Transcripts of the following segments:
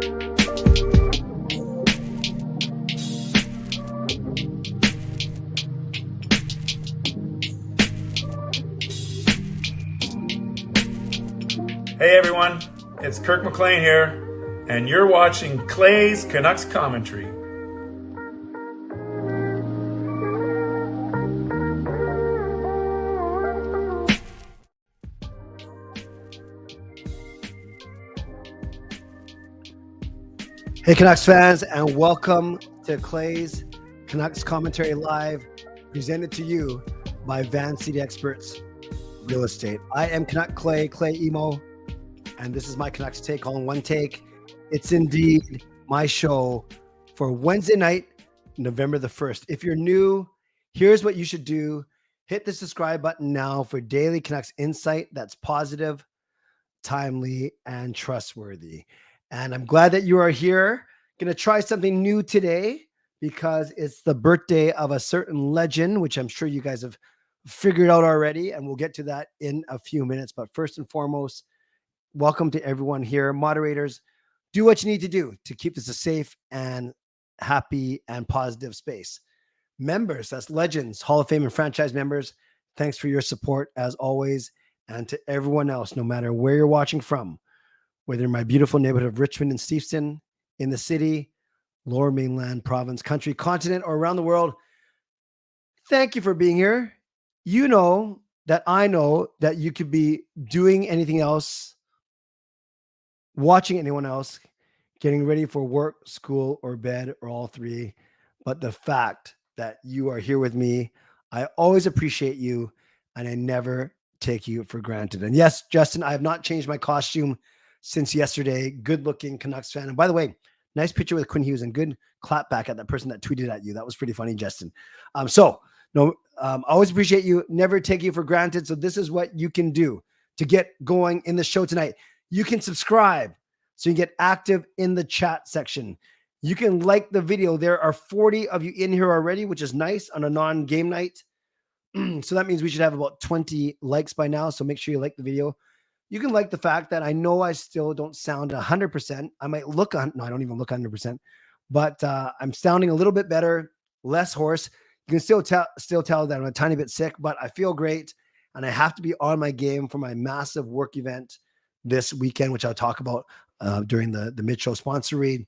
Hey everyone, it's Kirk McLean here, and you're watching Clay's Canucks Commentary. Hey Canucks fans, and welcome to Clay's Canucks Commentary Live, presented to you by Van City Experts Real Estate. I am Canuck Clay Emo, and this is my Canucks take on one take. It's indeed my show for Wednesday night, November the 1st. If you're new, here's what you should do. Hit the subscribe button now for daily Canucks insight that's positive, timely, and trustworthy. And I'm glad that you are here. Going to try something new today because it's the birthday of a certain legend, which I'm sure you guys have figured out already, and we'll get to that in a few minutes. But first and foremost, welcome to everyone here. Moderators, do what you need to do to keep this a safe and happy and positive space. Members, that's legends, Hall of Fame and franchise members, thanks for your support as always. And to everyone else, no matter where you're watching from, whether in my beautiful neighborhood of Richmond and Steveston, in the city, Lower Mainland, province, country, continent, or around the world, thank you for being here. You know that I know that you could be doing anything else, watching anyone else, getting ready for work, school, or bed, or all three. But the fact that you are here with me, I always appreciate you, and I never take you for granted. And yes, Justin, I have not changed my costume since yesterday. Good looking Canucks fan. And by the way, nice picture with Quinn Hughes, and good clap back at that person that tweeted at you. That was pretty funny, Justin. Always appreciate you. Never take you for granted. So this is what you can do to get going in the show tonight. You can subscribe so you get active in the chat section. You can like the video. There are 40 of you in here already, which is nice on a non-game night. So that means we should have about 20 likes by now. So make sure you like the video. You can like the fact that I know I still don't sound 100%. I might look on, no, I don't even look 100%, but I'm sounding a little bit better, less hoarse. You can still tell that I'm a tiny bit sick, but I feel great. And I have to be on my game for my massive work event this weekend, which I'll talk about during the mid-show sponsor read.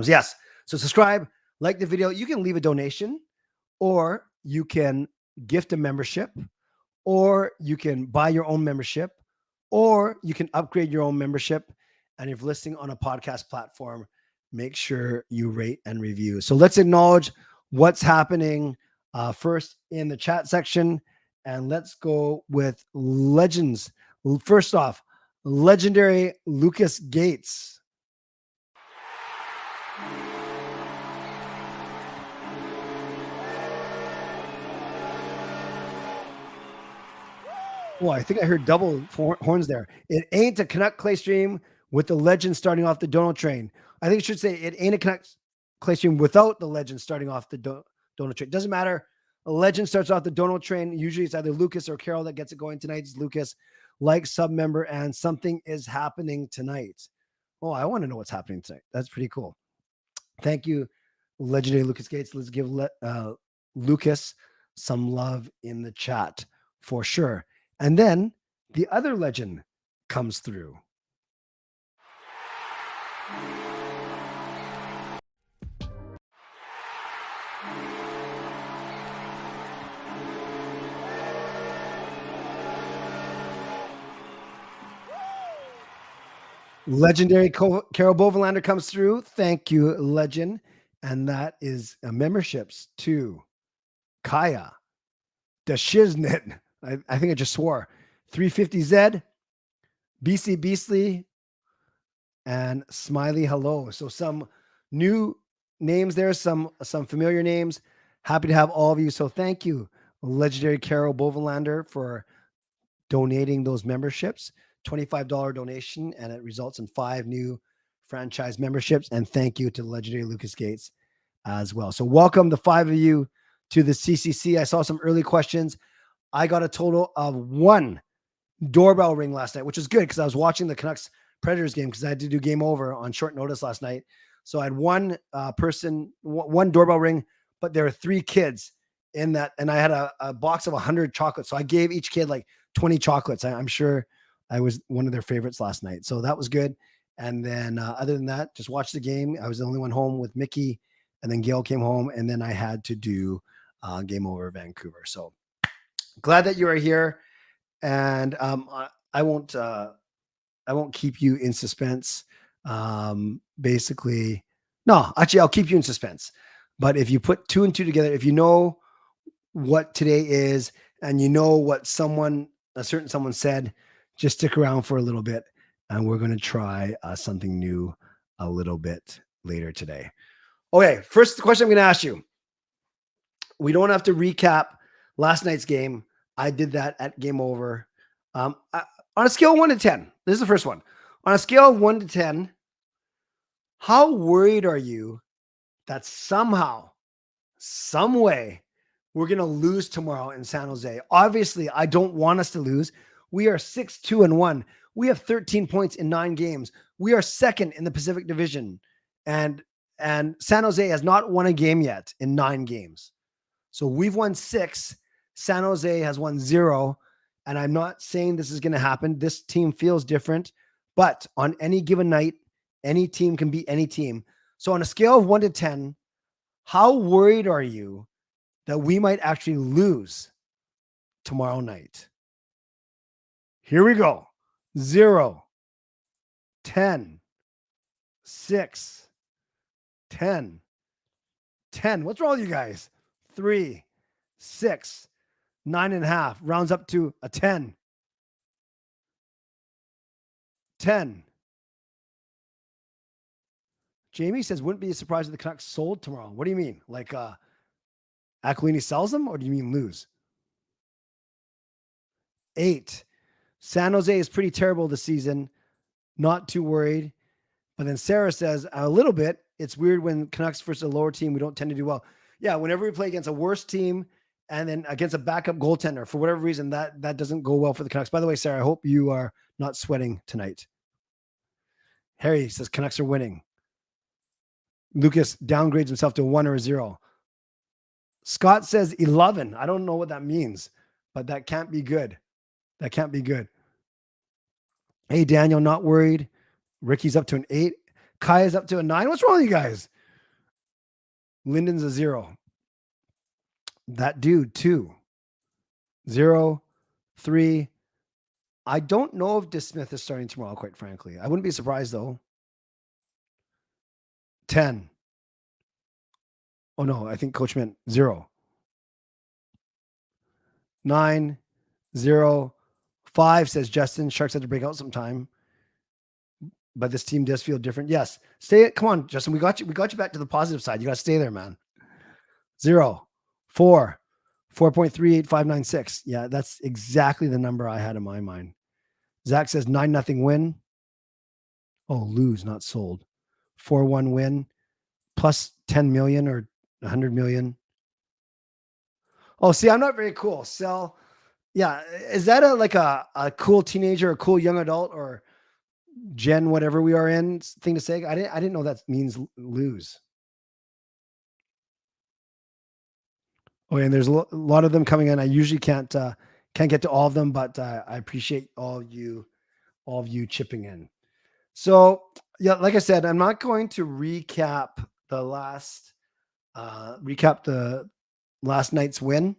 Yes. So subscribe, like the video. You can leave a donation, or you can gift a membership, or you can buy your own membership, or you can upgrade your own membership. And if listening on a podcast platform, make sure you rate and review. So let's acknowledge what's happening first in the chat section. And let's go with legends. First off, legendary Lucas Gates. Oh, I think I heard double horns there. It ain't a Canuck Clay stream with the legend starting off the Donald train. I think it should say it ain't a Canuck Clay stream without the legend starting off the Donald train. Doesn't matter. A legend starts off the Donald train. Usually it's either Lucas or Carol that gets it going tonight. It's Lucas, like sub member, and something is happening tonight. Oh, I want to know what's happening tonight. That's pretty cool. Thank you, legendary Lucas Gates. Let's give Lucas some love in the chat for sure. And then the other legend comes through. Legendary Carol Bovenlander comes through. Thank you, legend. And that is memberships to Kaya, the Shiznit. I think I just swore. 350Z, BC Beastly, and Smiley Hello. So some new names there, some familiar names. Happy to have all of you. So thank you, legendary Carol Bovenlander, for donating those memberships. $25 donation, and it results in 5 new franchise memberships. And thank you to legendary Lucas Gates as well. So welcome the 5 of you to the CCC. I saw some early questions. I got a total of 1 doorbell ring last night, which is good because I was watching the Canucks Predators game because I had to do game over on short notice last night. So I had one person, one doorbell ring, but there were 3 kids in that, and I had a box of 100 chocolates. So I gave each kid like 20 chocolates. I'm sure I was one of their favorites last night. So that was good. And then other than that, just watch the game. I was the only one home with Mickey, and then Gail came home, and then I had to do game over Vancouver. So glad that you are here. And I won't keep you in suspense. Basically, no, actually, I'll keep you in suspense. But if you put 2 and 2 together, if you know what today is, and you know what a certain someone said, just stick around for a little bit, and we're going to try something new a little bit later today. Okay, first question I'm going to ask you. We don't have to recap last night's game. I did that at game over. On a scale of 1 to 10, this is the first one. On a scale of 1 to 10, how worried are you that somehow, some way, we're going to lose tomorrow in San Jose? Obviously, I don't want us to lose. We are 6-2-1. We have 13 points in 9 games. We are second in the Pacific Division. And San Jose has not won a game yet in 9 games. So we've won 6. San Jose has won 0. And I'm not saying this is going to happen. This team feels different. But on any given night, any team can beat any team. So on a scale of 1 to 10, how worried are you that we might actually lose tomorrow night? Here we go. 0, 10, 6, 10, 10. What's wrong with you guys? 3, 6, 9.5. Rounds up to a 10. 10. Jamie says, wouldn't be surprised if the Canucks sold tomorrow. What do you mean? Like Aquilini sells them, or do you mean lose? 8. San Jose is pretty terrible this season. Not too worried. But then Sarah says, a little bit. It's weird when Canucks versus a lower team, we don't tend to do well. Yeah, whenever we play against a worse team and then against a backup goaltender, for whatever reason, that doesn't go well for the Canucks. By the way, Sarah, I hope you are not sweating tonight. Harry says Canucks are winning. Lucas downgrades himself to a 1 or a 0. Scott says 11. I don't know what that means, but that can't be good. That can't be good. Hey, Daniel, not worried. Ricky's up to an 8. Kai is up to a 9. What's wrong with you guys? Lyndon's a 0. That dude, 2. 0, 3. I don't know if DeSmith is starting tomorrow, quite frankly. I wouldn't be surprised, though. 10. Oh, no, I think Coach meant 0. 9, 0. 5 says Justin. Sharks had to break out sometime. But this team does feel different. Yes. Come on, Justin. We got you back to the positive side. You got to stay there, man. 0, 4, 4.38596. Yeah, that's exactly the number I had in my mind. Zach says 9-0 win. Oh, lose, not sold. 4-1 win. Plus 10 million or 100 million. Oh, see, I'm not very cool. Sell. Yeah. Is that a cool teenager, a cool young adult, or Gen, whatever we are in thing to say? I didn't know that means lose. Oh, and there's a lot of them coming in. I usually can't get to all of them, but I appreciate all of you chipping in. So yeah, like I said, I'm not going to recap the last night's win.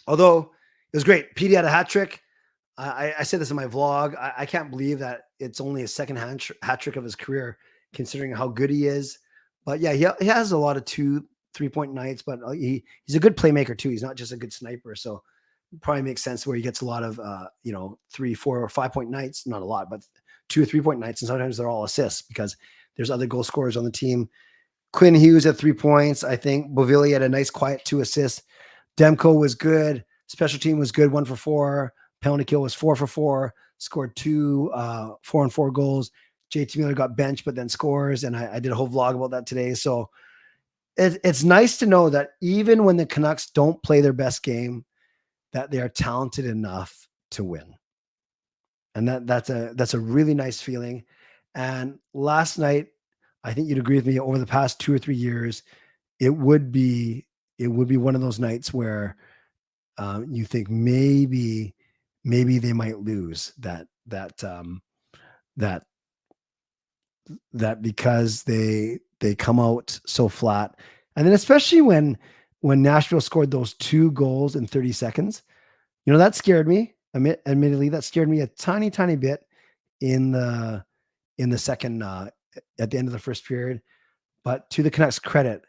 Although it was great. Petey had a hat trick. I said this in my vlog. I can't believe that it's only a second hat trick of his career, considering how good he is. But yeah, he has a lot of 2-3-point nights, but he's a good playmaker too. He's not just a good sniper. So it probably makes sense where he gets a lot of 3, 4, or 5-point nights. Not a lot, but 2 or 3-point nights, and sometimes they're all assists because there's other goal scorers on the team. Quinn Hughes had 3 points. I think Bovili had a nice quiet 2 assists. Demko was good. Special team was good, 1 for 4. Penalty kill was 4 for 4. Scored 2 4-on-4 goals. JT Miller got benched, but then scores. And I did a whole vlog about that today. So it's nice to know that even when the Canucks don't play their best game, that they are talented enough to win. And that's a really nice feeling. And last night, I think you'd agree with me, over the past 2 or 3 years, it would be one of those nights where you think maybe they might lose that because they come out so flat. And then especially when Nashville scored those 2 goals in 30 seconds, that scared me. Admittedly, that scared me a tiny bit in the second, at the end of the first period. But to the Canucks' credit,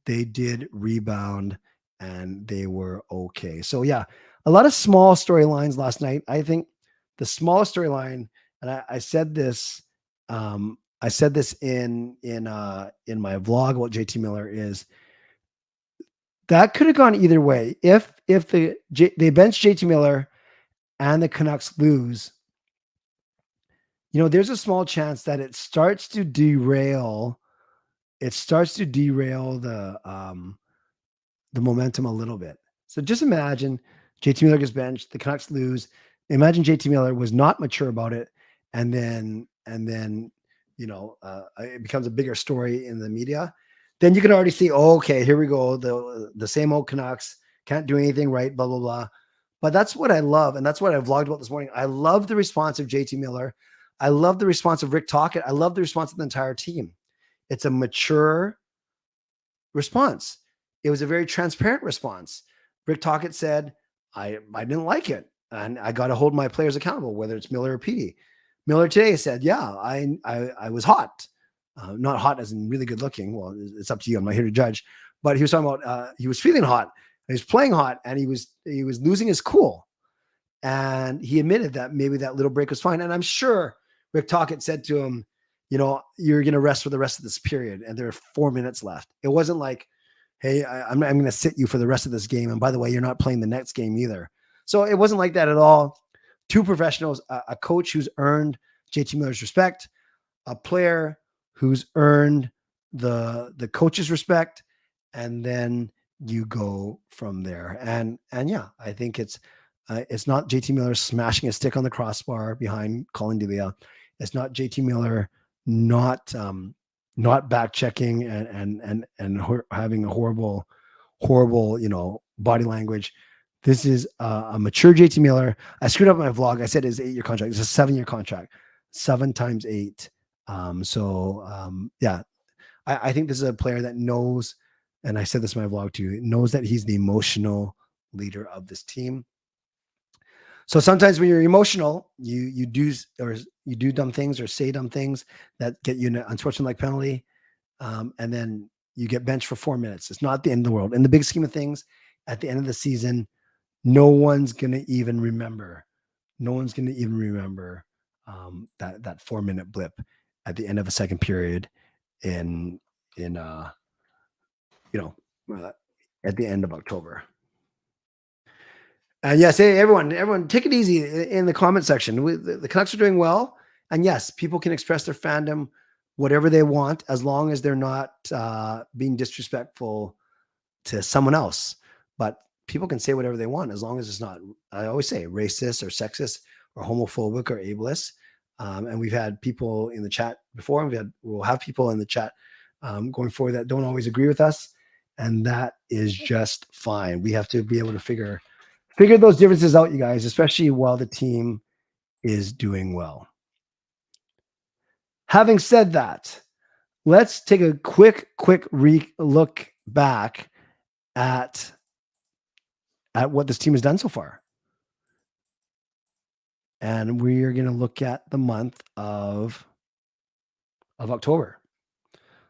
they did rebound and they were okay. So yeah, a lot of small storylines last night. I think the smallest storyline, and I said this, in my vlog about JT Miller, is that could have gone either way. If they bench JT Miller and the Canucks lose, there's a small chance that it starts to derail the momentum a little bit. So just imagine JT Miller gets benched, the Canucks lose. Imagine JT Miller was not mature about it, and then it becomes a bigger story in the media. Then you can already see, oh, okay, here we go, the same old Canucks can't do anything right, blah blah blah. But that's what I love, and that's what I vlogged about this morning. I love the response of JT Miller. I love the response of Rick Tocchet. I love the response of the entire team. It's a mature response. It was a very transparent response. Rick Tocchet said, I didn't like it, and I got to hold my players accountable, whether it's Miller or Petey. Miller today said, yeah, I was hot. Not hot as in really good looking. Well, it's up to you. I'm not here to judge. But he was talking about he was feeling hot. He was playing hot, and he was losing his cool. And he admitted that maybe that little break was fine. And I'm sure Rick Tocchet said to him, you're going to rest for the rest of this period, and there are 4 minutes left. It wasn't like, hey, I'm going to sit you for the rest of this game, and by the way, you're not playing the next game either. So it wasn't like that at all. 2 professionals, a coach who's earned JT Miller's respect, a player who's earned the coach's respect, and then you go from there. And yeah, I think it's not JT Miller smashing a stick on the crossbar behind Colin Delia. It's not JT Miller not back checking and having a horrible, body language. This is a mature JT Miller. I screwed up my vlog. I said it's an 8-year contract. It's a 7-year contract, 7 times 8. Yeah, I think this is a player that knows, and I said this in my vlog too, knows that he's the emotional leader of this team. So sometimes when you're emotional, you do dumb things or say dumb things that get you an unsportsmanlike penalty, and then you get benched for 4 minutes. It's not the end of the world. In the big scheme of things, at the end of the season, no one's gonna even remember. That 4-minute blip at the end of a second period at the end of October. And yes, hey, everyone, take it easy in the comment section. The Canucks are doing well. And yes, people can express their fandom whatever they want, as long as they're not being disrespectful to someone else. But people can say whatever they want, as long as it's not, I always say, racist or sexist or homophobic or ableist. And we've had people in the chat before, and we'll have people in the chat going forward that don't always agree with us. And that is just fine. We have to be able to figure those differences out, you guys, especially while the team is doing well. Having said that, let's take a quick look back at what this team has done so far. And we are going to look at the month of October.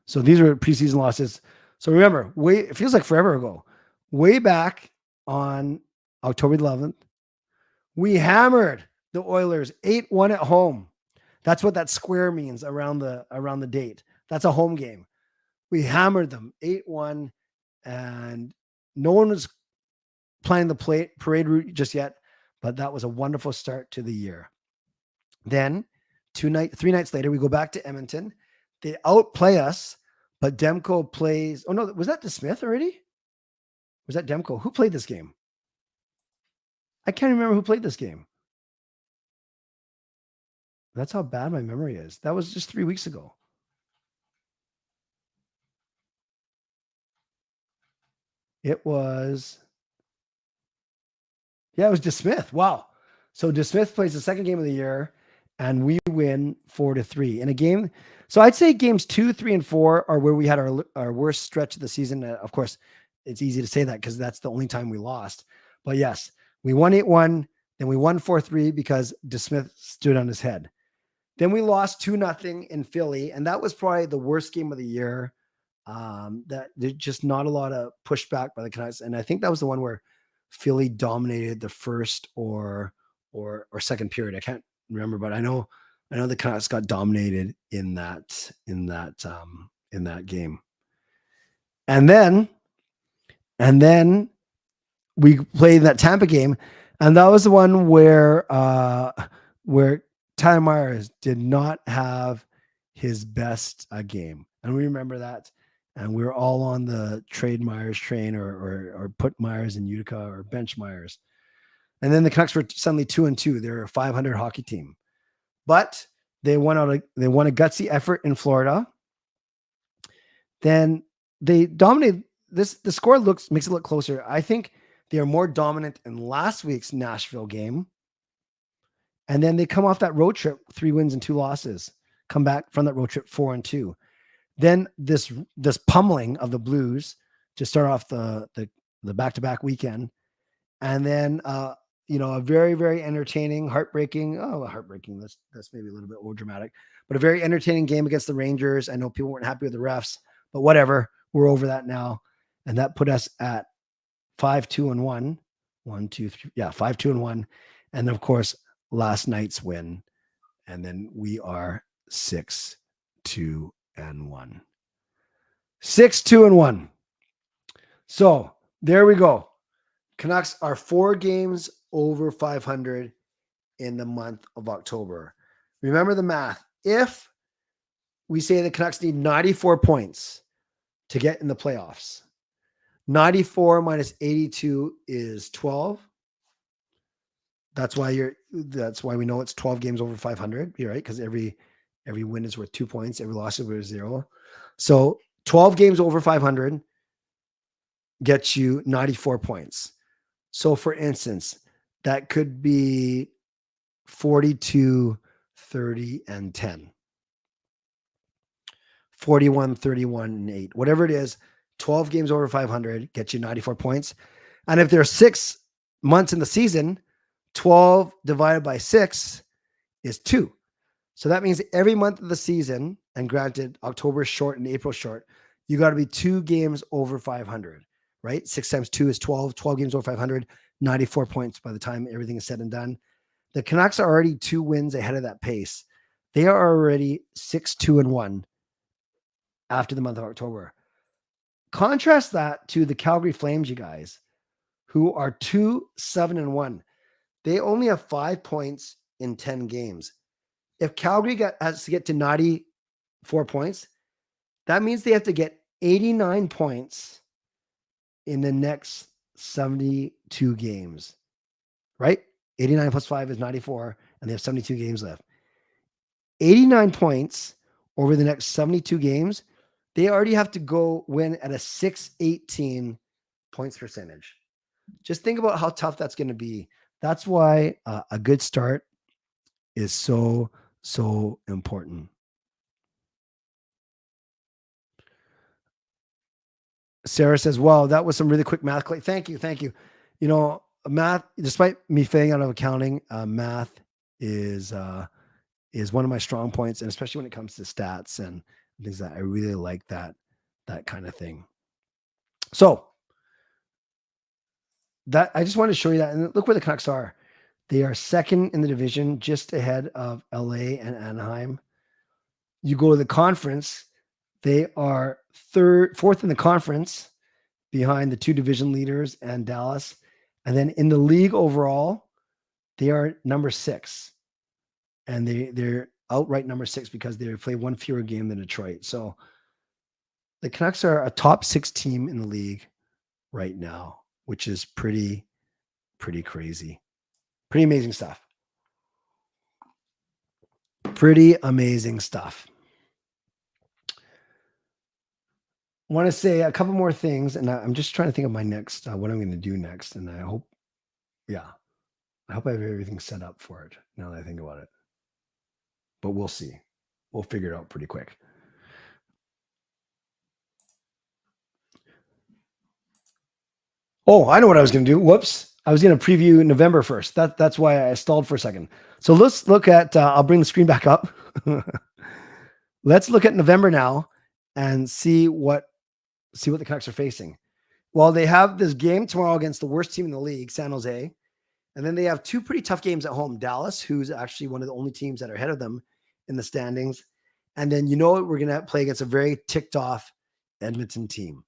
So these are preseason losses. So remember, it feels like forever ago, way back on October 11th, we hammered the Oilers 8-1 at home. That's what that square means around the date. That's a home game. We hammered them 8-1, and no one was planning the parade route just yet, but that was a wonderful start to the year. Then 3 nights later, we go back to Edmonton. They outplay us, but Demko plays. Oh no, was that DeSmith already? Was that Demko? Who played this game? I can't remember who played this game. That's how bad my memory is. That was just 3 weeks ago. It was, yeah, it was DeSmith. Wow. So DeSmith plays the second game of the year, and we win 4-3 in a game. So I'd say games 2, 3, and 4 are where we had our worst stretch of the season. Of course, it's easy to say that because that's the only time we lost. But yes, we won 8-1, then we won 4-3 because DeSmith stood on his head. Then we lost 2-0 in Philly, and that was probably the worst game of the year. That there's just not a lot of pushback by the Canucks, and I think that was the one where Philly dominated the first or second period. I can't remember, but I know the Canucks got dominated in that game. And then we played that Tampa game, and that was the one where Tyler Myers did not have his best game, and we remember that. And we were all on the trade Myers train or put Myers in Utica or bench Myers. And then the Canucks were suddenly 2-2. They're a 500 hockey team, but they won a gutsy effort in Florida. Then they dominated this. The score makes it look closer. I think they are more dominant in last week's Nashville game. And then they come off that road trip, 3 wins and 2 losses, come back from that road trip 4-2. Then this pummeling of the Blues to start off the back-to-back weekend. And then, a very, very entertaining, heartbreaking. That's maybe a little bit over dramatic, but a very entertaining game against the Rangers. I know people weren't happy with the refs, but whatever. We're over that now. And that put us at 5-2-1. 1, 2, 3. Yeah, 5-2-1. And of course, last night's win. And then we are 6-2-1. 6-2-1. So there we go. Canucks are 4 games over 500 in the month of October. Remember the math. If we say the Canucks need 94 points to get in the playoffs, 94 minus 82 is 12. That's why we know it's 12 games over 500. You're right, because every win is worth 2 points. Every loss is worth 0. So 12 games over 500 gets you 94 points. So for instance, that could be 42, 30, and 10. 41, 31, and 8. Whatever it is, 12 games over 500 gets you 94 points. And if there's 6 months in the season, 12 divided by 6 is 2. So that means every month of the season, and granted, October is short and April short, you got to be 2 games over 500, right? 6 times 2 is 12. 12 games over 500, 94 points by the time everything is said and done. The Canucks are already 2 wins ahead of that pace. They are already 6-2-1 after the month of October. Contrast that to the Calgary Flames, you guys, who are 2-7-1. They only have 5 points in 10 games. If Calgary has to get to 94 points, that means they have to get 89 points in the next 72 games, right? 89 plus 5 is 94, and they have 72 games left. 89 points over the next 72 games, they already have to go win at a 618 points percentage. Just think about how tough that's going to be. That's why a good start is so important. Sarah says, "Wow, that was some really quick math." Thank you. You know, math, despite me failing out of accounting, math is one of my strong points, and especially when it comes to stats and things that I really like that kind of thing. So that I just wanted to show you that, and look where the Canucks are. They are second in the division, just ahead of LA and Anaheim. You go to the conference, they are fourth in the conference, behind the 2 division leaders and Dallas. And then in the league overall, they are number 6. And they're outright number 6 because they play 1 fewer game than Detroit. So the Canucks are a top 6 team in the league right now, which is pretty crazy. Pretty amazing stuff. Pretty amazing stuff. I want to say a couple more things, and I'm just trying to think of my next, what I'm going to do next. And I hope I have everything set up for it now that I think about it. But we'll see. We'll figure it out pretty quick. Oh, I know what I was going to do. Whoops. I was going to preview November 1st. That's why I stalled for a second. So let's look at, I'll bring the screen back up. Let's look at November now and see what the Canucks are facing. Well, they have this game tomorrow against the worst team in the league, San Jose. And then they have two pretty tough games at home. Dallas, who's actually one of the only teams that are ahead of them in the standings. And then, we're going to play against a very ticked off Edmonton team.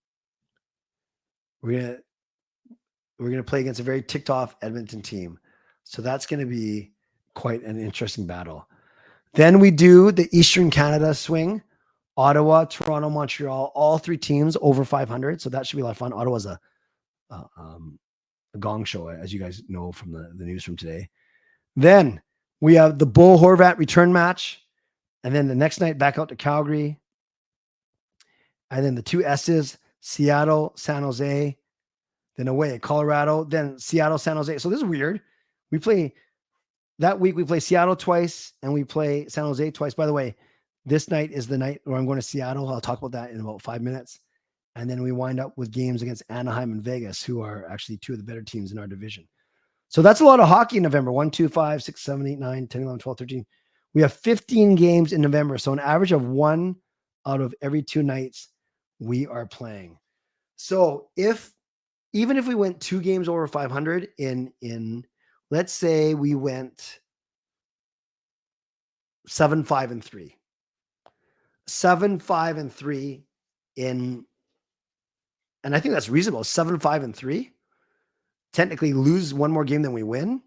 We're going to play against a very ticked off Edmonton team. So that's going to be quite an interesting battle. Then we do the Eastern Canada swing. Ottawa, Toronto, Montreal, all three teams over 500. So that should be a lot of fun. Ottawa's a gong show, as you guys know from the news from today. Then we have the Bo Horvat return match. And then the next night back out to Calgary. And then the two S's, Seattle, San Jose. Then away at Colorado. Then Seattle, San Jose. So this is weird. That week we play Seattle twice and we play San Jose twice. By the way, this night is the night where I'm going to Seattle. I'll talk about that in about 5 minutes. And then we wind up with games against Anaheim and Vegas, who are actually two of the better teams in our division. So that's a lot of hockey in November. 1, 2, 5, 6, 7, 8, 9, 10, 11, 12, 13. We have 15 games in November. So an average of 1 out of every 2 nights we are playing. So even if we went 2 games over 500 in let's say we went 7-5-3. 7-5-3 and I think that's reasonable. 7-5-3. Technically lose one more game than we win,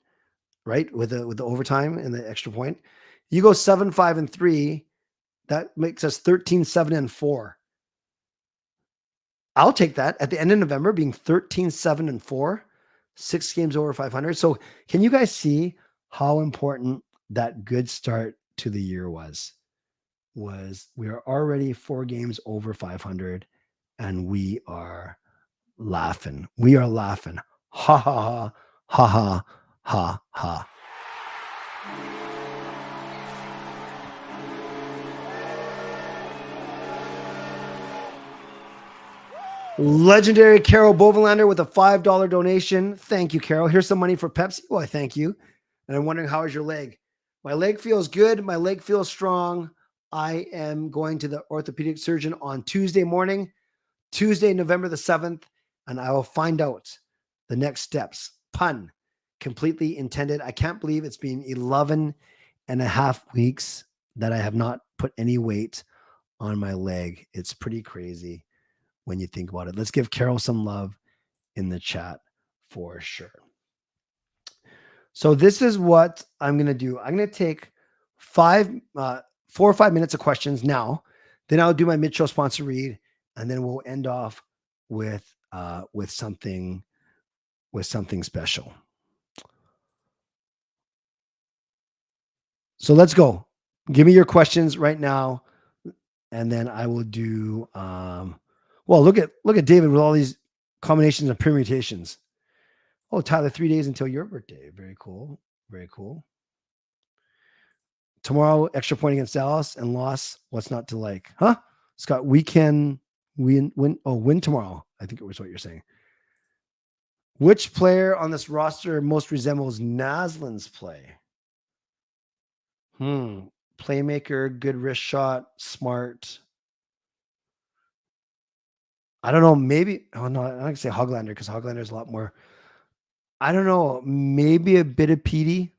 right? With the overtime and the extra point. You go 7-5-3, that makes us 13-7-4. I'll take that at the end of November being 13-7-4, 6 games over 500. So can you guys see how important that good start to the year was? We are already 4 games over 500 and we are laughing. We are laughing. Ha ha ha ha ha ha. Legendary Carol Bovenlander with a $5 donation. Thank you, Carol. Here's some money for Pepsi. Well, I thank you. And I'm wondering, how is your leg? My leg feels good. My leg feels strong. I am going to the orthopedic surgeon on Tuesday morning, Tuesday, November the 7th, and I will find out the next steps. Pun completely intended. I can't believe it's been 11 and a half weeks that I have not put any weight on my leg. It's pretty crazy when you think about it. Let's give Carol some love in the chat for sure. So this is what I'm going to do. I'm going to take 4 or 5 minutes of questions now. Then I'll do my mid-show sponsor read, and then we'll end off with something special. So let's go. Give me your questions right now, and then I will do. Well, look at David with all these combinations and permutations. Oh, Tyler, 3 days until your birthday. Very cool. Very cool. Tomorrow, extra point against Dallas and loss. What's not to like? Huh? Scott, we can win tomorrow. I think it was what you're saying. Which player on this roster most resembles Naslin's play? Playmaker, good wrist shot, smart. I don't know. Maybe. Oh no, I'm not gonna say Hoglander because Hoglander is a lot more. I don't know. Maybe a bit of Petey,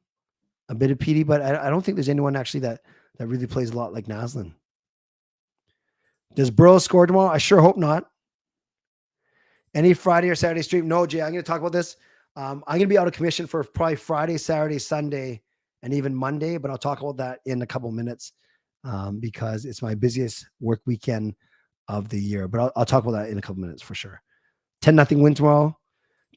but I don't think there's anyone actually that really plays a lot like Naslin. Does Burrows score tomorrow? I sure hope not. Any Friday or Saturday stream? No, Jay. I'm going to talk about this. I'm going to be out of commission for probably Friday, Saturday, Sunday, and even Monday, but I'll talk about that in a couple minutes because it's my busiest work weekend of the year. But I'll talk about that in a couple minutes for sure. 10-0 win tomorrow.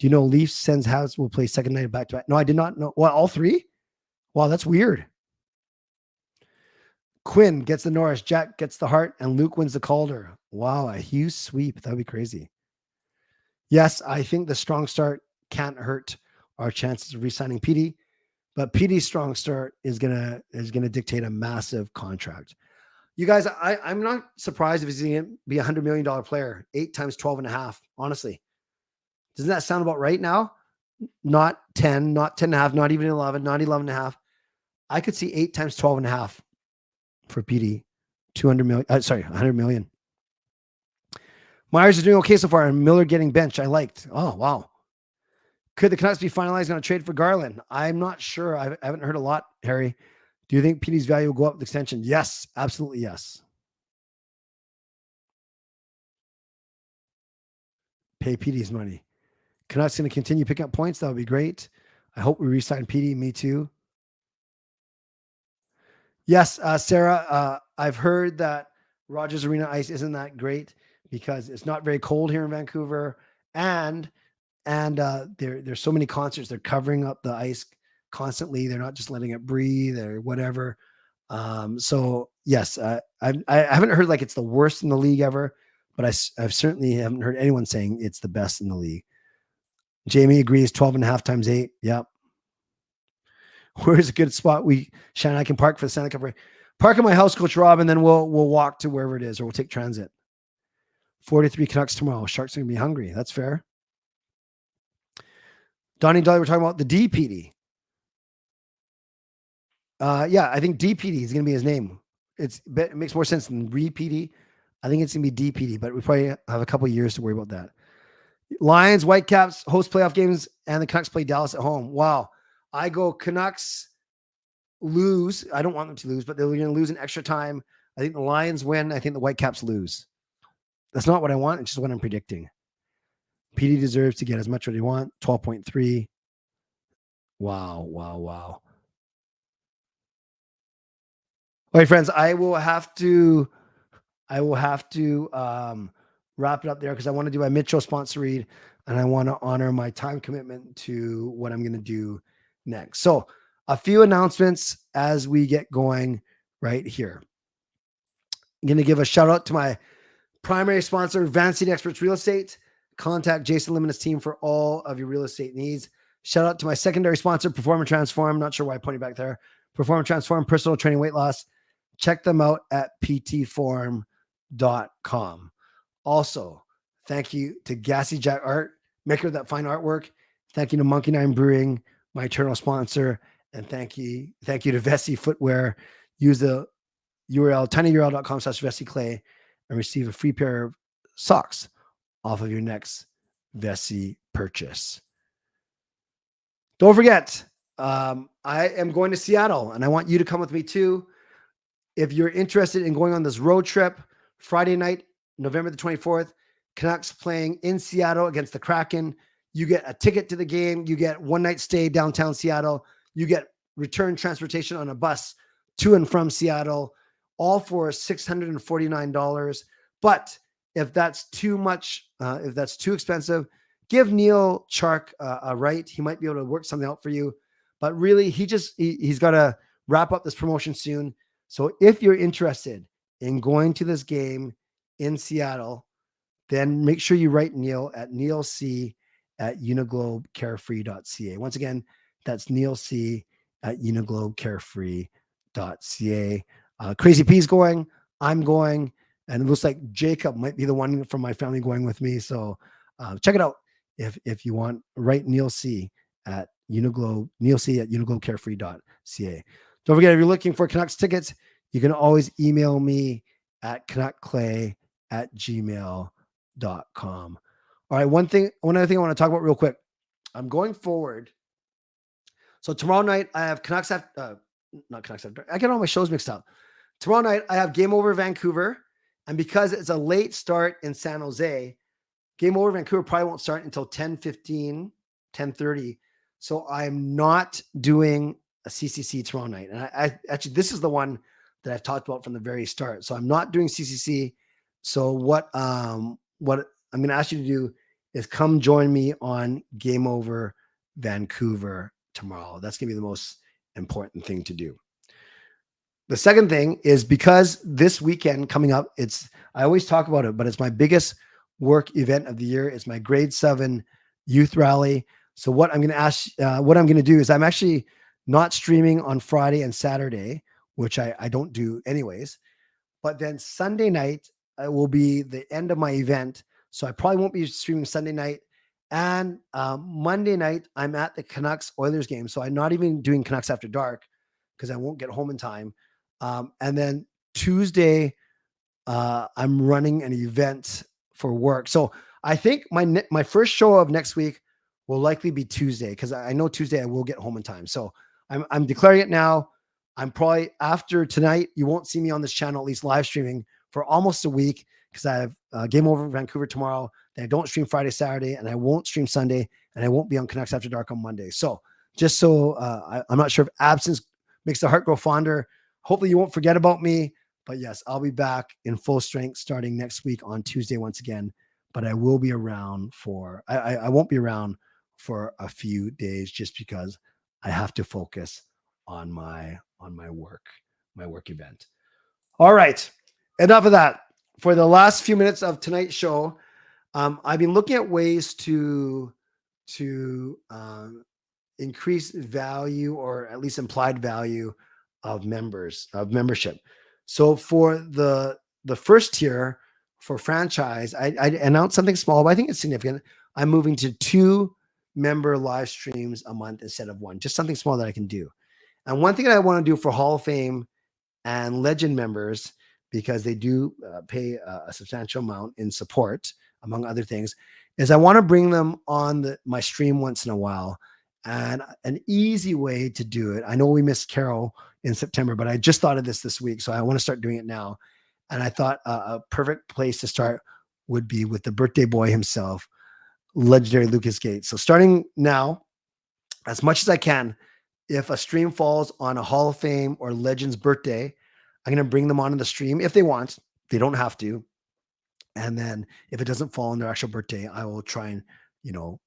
Do you know Leafs Sens Habs will play second night back to back? No, I did not know. Well, all 3? Wow, that's weird. Quinn gets the Norris, Jack gets the Hart, and Luke wins the Calder. Wow, a huge sweep. That would be crazy. Yes, I think the strong start can't hurt our chances of re-signing PD, but PD's strong start is gonna dictate a massive contract. You guys, I'm not surprised if he's gonna be $100 million player, 8 times 12.5. Honestly, doesn't that sound about right now? Not 10, not 10.5, not even 11, not 11.5. I could see 8 times 12.5 for PD. 200 million. 100 million. Myers is doing okay so far, and Miller getting benched. I liked. Oh, wow. Could the Canucks be finalizing on a trade for Garland? I'm not sure. I haven't heard a lot, Harry. Do you think PD's value will go up with extension? Yes, absolutely yes. Pay PD's money. Canucks going to continue picking up points. That would be great. I hope we re-sign PD. Me too. Yes, Sarah, I've heard that Rogers Arena ice isn't that great because it's not very cold here in Vancouver, and there's so many concerts. They're covering up the ice constantly. They're not just letting it breathe or whatever. So yes, I haven't heard like it's the worst in the league ever, but I've certainly haven't heard anyone saying it's the best in the league. Jamie agrees 12.5 times 8. Yep. Where's a good spot Shannon, I can park for the Santa Cup? Park at my house, Coach Rob, and then we'll walk to wherever it is, or we'll take transit. 43 Canucks tomorrow. Sharks are going to be hungry. That's fair. Donnie and Dolly were talking about the DPD. Yeah, I think DPD is going to be his name. It makes more sense than RePD. I think it's going to be DPD, but we probably have a couple of years to worry about that. Lions, Whitecaps host playoff games, and the Canucks play Dallas at home. Wow. I go Canucks lose. I don't want them to lose, but they're going to lose in extra time. I think the Lions win. I think the Whitecaps lose. That's not what I want. It's just what I'm predicting. PD deserves to get as much what he wants. 12.3. Wow. All right, friends, I will have to wrap it up there because I want to do my Mitchell sponsor read, and I want to honor my time commitment to what I'm going to do next. So a few announcements as we get going right here. I'm going to give a shout out to my primary sponsor, Van City Experts Real Estate. Contact Jason Lim and his team for all of your real estate needs. Shout out to my secondary sponsor, Perform and Transform. Not sure why I pointed back there. Perform and Transform, personal training, weight loss. Check them out at ptform.com. Also, thank you to Gassy Jack Art, maker of that fine artwork. Thank you to Monkey Nine Brewing, my eternal sponsor. And thank you to Vessi Footwear. Use the URL, tinyurl.com/VessiClay and receive a free pair of socks off of your next Vessi purchase. Don't forget, I am going to Seattle, and I want you to come with me too. If you're interested in going on this road trip, Friday night, November the 24th, Canucks playing in Seattle against the Kraken. You get a ticket to the game. You get one night stay downtown Seattle. You get return transportation on a bus to and from Seattle, all for $649. But if that's too much, if that's too expensive, give Neil Chark a write. He might be able to work something out for you. But really, he's got to wrap up this promotion soon. So if you're interested in going to this game in Seattle, then make sure you write Neil at neilc@uniglobecarefree.ca. Once again, that's neilc@uniglobecarefree.ca. Crazy P's going, I'm going, and it looks like Jacob might be the one from my family going with me. So check it out if you want. Write neilc@uniglobecarefree.ca. Don't forget, if you're looking for Canucks tickets, you can always email me at canuckclay@gmail.com. All right, one other thing I want to talk about real quick. I'm going forward. So tomorrow night, I have Canucks after, not Canucks after, I get all my shows mixed up. Tomorrow night, I have Game Over Vancouver. And because it's a late start in San Jose, Game Over Vancouver probably won't start until 10:15, 10:30. So I'm not doing a CCC tomorrow night. And I actually, this is the one that I've talked about from the very start. So I'm not doing CCC. So what I'm going to ask you to do is come join me on Game Over Vancouver tomorrow. That's going to be the most important thing to do. the second thing is because this weekend coming up, I always talk about it, but it's my biggest work event of the year. It's my grade 7 youth rally. So what I'm going to do is I'm actually not streaming on Friday and Saturday, which I don't do anyways. But then Sunday night will be the end of my event. So I probably won't be streaming Sunday night. And Monday night, I'm at the Canucks Oilers game. So I'm not even doing Canucks After Dark because I won't get home in time. And then Tuesday, I'm running an event for work. So I think my first show of next week will likely be Tuesday because I know Tuesday I will get home in time. So I'm declaring it now. I'm probably after tonight, you won't see me on this channel, at least live streaming for almost a week because I have Game Over Vancouver tomorrow. Then I don't stream Friday, Saturday, and I won't stream Sunday, and I won't be on Canucks After Dark on Monday. So just so I'm not sure if absence makes the heart grow fonder. Hopefully you won't forget about me, but yes, I'll be back in full strength starting next week on Tuesday once again, but I will be around I won't be around for a few days just because I have to focus on my work event. All right. Enough of that. For the last few minutes of tonight's show, I've been looking at ways to increase value or at least implied value of membership. So for the first tier for franchise, I announced something small, but I think it's significant. I'm moving to 2 member live streams a month instead of 1, just something small that I can do. And one thing that I want to do for Hall of Fame and Legend members, because they do pay a substantial amount in support, among other things, is I want to bring them on my stream once in a while. And an easy way to do it, I know we missed Carol in September, but I just thought of this week, so I want to start doing it now. And I thought a perfect place to start would be with the birthday boy himself, legendary Lucas Gates. So starting now, as much as I can, if a stream falls on a Hall of Fame or Legends birthday, I'm going to bring them onto the stream if they want. They don't have to. And then if it doesn't fall on their actual birthday, I will try and,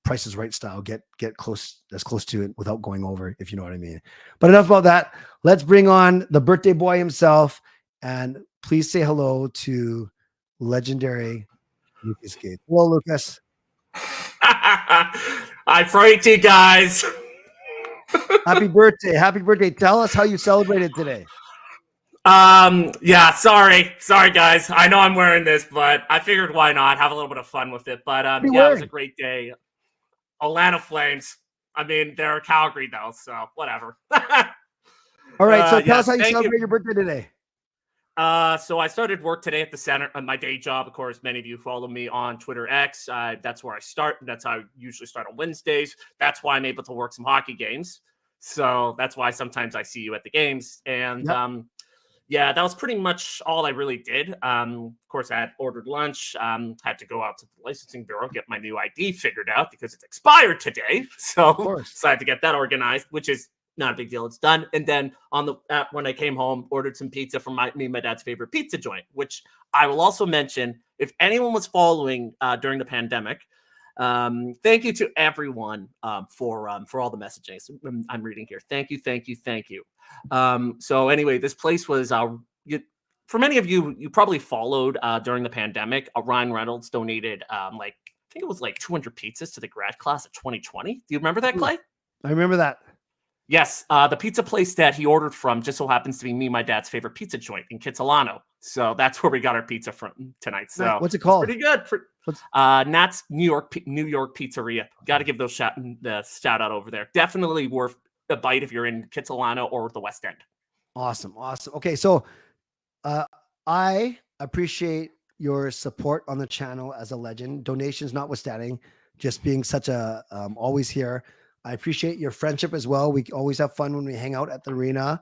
Price is Right style, get as close to it without going over, if you know what I mean. But enough about that. Let's bring on the birthday boy himself. And please say hello to legendary Lucas Gates. Hello, Lucas. I fright you guys. Happy birthday. Happy birthday. Tell us how you celebrated today. Yeah, sorry guys. I know I'm wearing this, but I figured why not have a little bit of fun with it. But yeah, it was a great day. Atlanta Flames. I mean, they're Calgary though, so whatever. All right, so tell us how you celebrate your birthday today. So I started work today at the center at my day job. Of course, many of you follow me on Twitter X. That's where I start. That's how I usually start on Wednesdays. That's why I'm able to work some hockey games. So that's why sometimes I see you at the games. And yeah, that was pretty much all I really did. Of course, I had ordered lunch, had to go out to the licensing bureau, get my new ID figured out because it's expired today. So I had to get that organized, which is not a big deal. It's done. And then when I came home, ordered some pizza from me and my dad's favorite pizza joint, which I will also mention, if anyone was following during the pandemic, thank you to everyone for all the messages I'm reading here. Thank you. So anyway, this place was for many of you, you probably followed during the pandemic. Ryan Reynolds donated I think it was 200 pizzas to the grad class of 2020. Do you remember that, Clay? I remember that. Yes, the pizza place that he ordered from just so happens to be me and my dad's favorite pizza joint in Kitsilano. So that's where we got our pizza from tonight. So what's it called? Pretty good. Nat's New York Pizzeria. Got to give those shout out over there. Definitely worth a bite if you're in Kitsilano or the West End. Awesome. Okay, so I appreciate your support on the channel as a legend. Donations notwithstanding, just being such a always here. I appreciate your friendship as well. We always have fun when we hang out at the arena.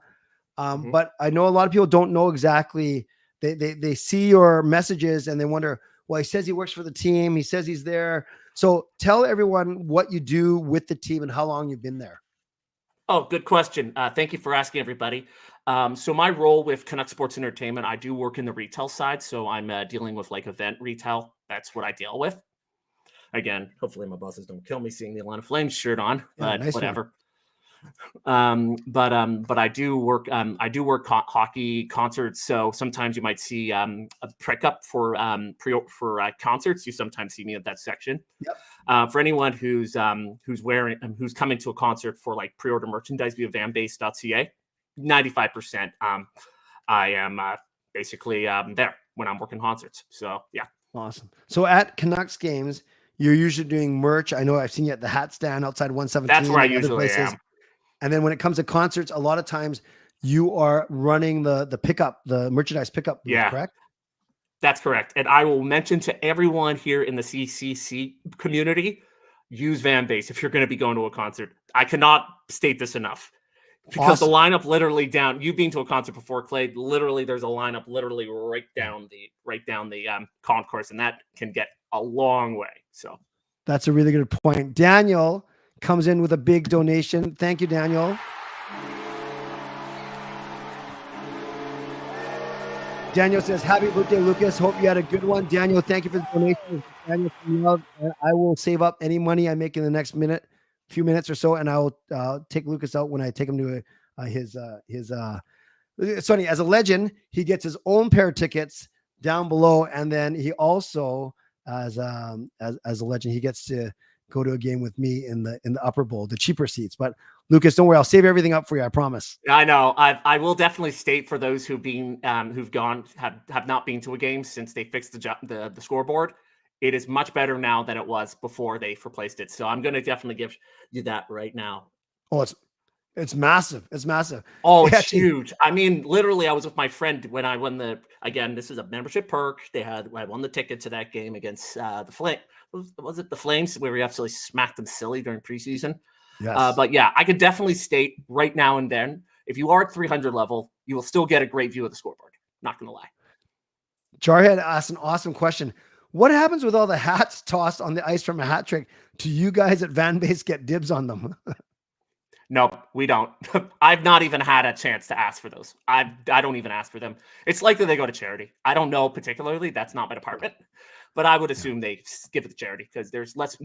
But I know a lot of people don't know exactly. They see your messages and they wonder, well, he says he works for the team. He says he's there. So tell everyone what you do with the team and how long you've been there. Oh, good question. Thank you for asking, everybody. So my role with Canucks Sports Entertainment, I do work in the retail side. So I'm dealing with event retail. That's what I deal with. Again, hopefully my bosses don't kill me seeing the Atlanta Flames shirt on, but nice whatever. But I do work hockey concerts. So sometimes you might see a prick up for concerts. You sometimes see me at that section. Yep. For anyone who's coming to a concert for like pre-order merchandise via vanbase.ca, 95%. I am basically there when I'm working concerts. So yeah. Awesome. So at Canucks games, you're usually doing merch. I know I've seen you at the hat stand outside 117. That's where I and other usually places. am. And then when it comes to concerts, a lot of times you are running the pickup, the merchandise pickup booth, Yeah. correct? That's correct. And I will mention to everyone here in the CCC community, use Vanbase if you're going to be going to a concert. I cannot state this enough. Because Awesome. the lineup literally down, you've been to a concert before, Clay, literally there's a lineup literally right down the concourse, and that can get a long way. So that's a really good point. Daniel comes in with a big donation. Thank you, Daniel. Daniel says, happy birthday, Lucas. Hope you had a good one. Daniel, thank you for the donation. Daniel, love. I will save up any money I make in the next few minutes or so, and I'll take Lucas out when I take him to his it's funny, as a legend, he gets his own pair of tickets down below, and then he also as a legend, he gets to go to a game with me in the upper bowl, the cheaper seats. But Lucas, don't worry, I'll save everything up for you, I promise. I know. I will definitely state for those have not been to a game since they fixed the scoreboard. It is much better now than it was before they replaced it. So I'm going to definitely give you that right now. Oh, it's massive. It's massive. Oh, it's huge. I mean, literally, I was with my friend when I won this is a membership perk. I won the ticket to that game against the Flame. Was it the Flames where we absolutely smacked them silly during preseason? Yes. But yeah, I could definitely state right now and then, if you are at 300 level, you will still get a great view of the scoreboard. Not going to lie. Jarhead asked an awesome question. What happens with all the hats tossed on the ice from a hat trick? Do you guys at Vanbase get dibs on them? No, we don't. I've not even had a chance to ask for those. I don't even ask for them. It's likely they go to charity. I don't know particularly. That's not my department. But I would assume they give it to charity because there's less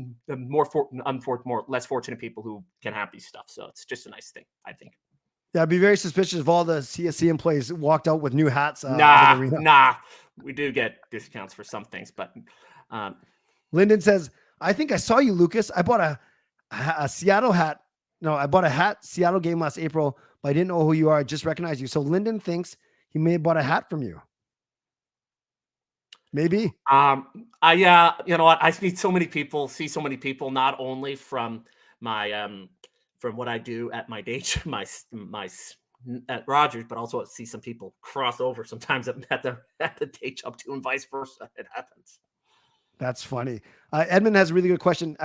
fortunate people who can have these stuff. So it's just a nice thing, I think. Yeah, I'd be very suspicious if all the CSC employees walked out with new hats. Nah. We do get discounts for some things, but Lyndon says, I think I saw you, Lucas. I bought a Seattle hat. No, I bought a hat Seattle game last April, but I didn't know who you are. I just recognized you. So Lyndon thinks he may have bought a hat from you. Maybe. Yeah, you know what? I see so many people, not only from my from what I do at my day, my at Rogers, but also see some people cross over sometimes at the day job too, and vice versa. It happens. That's funny. Edmund has a really good question.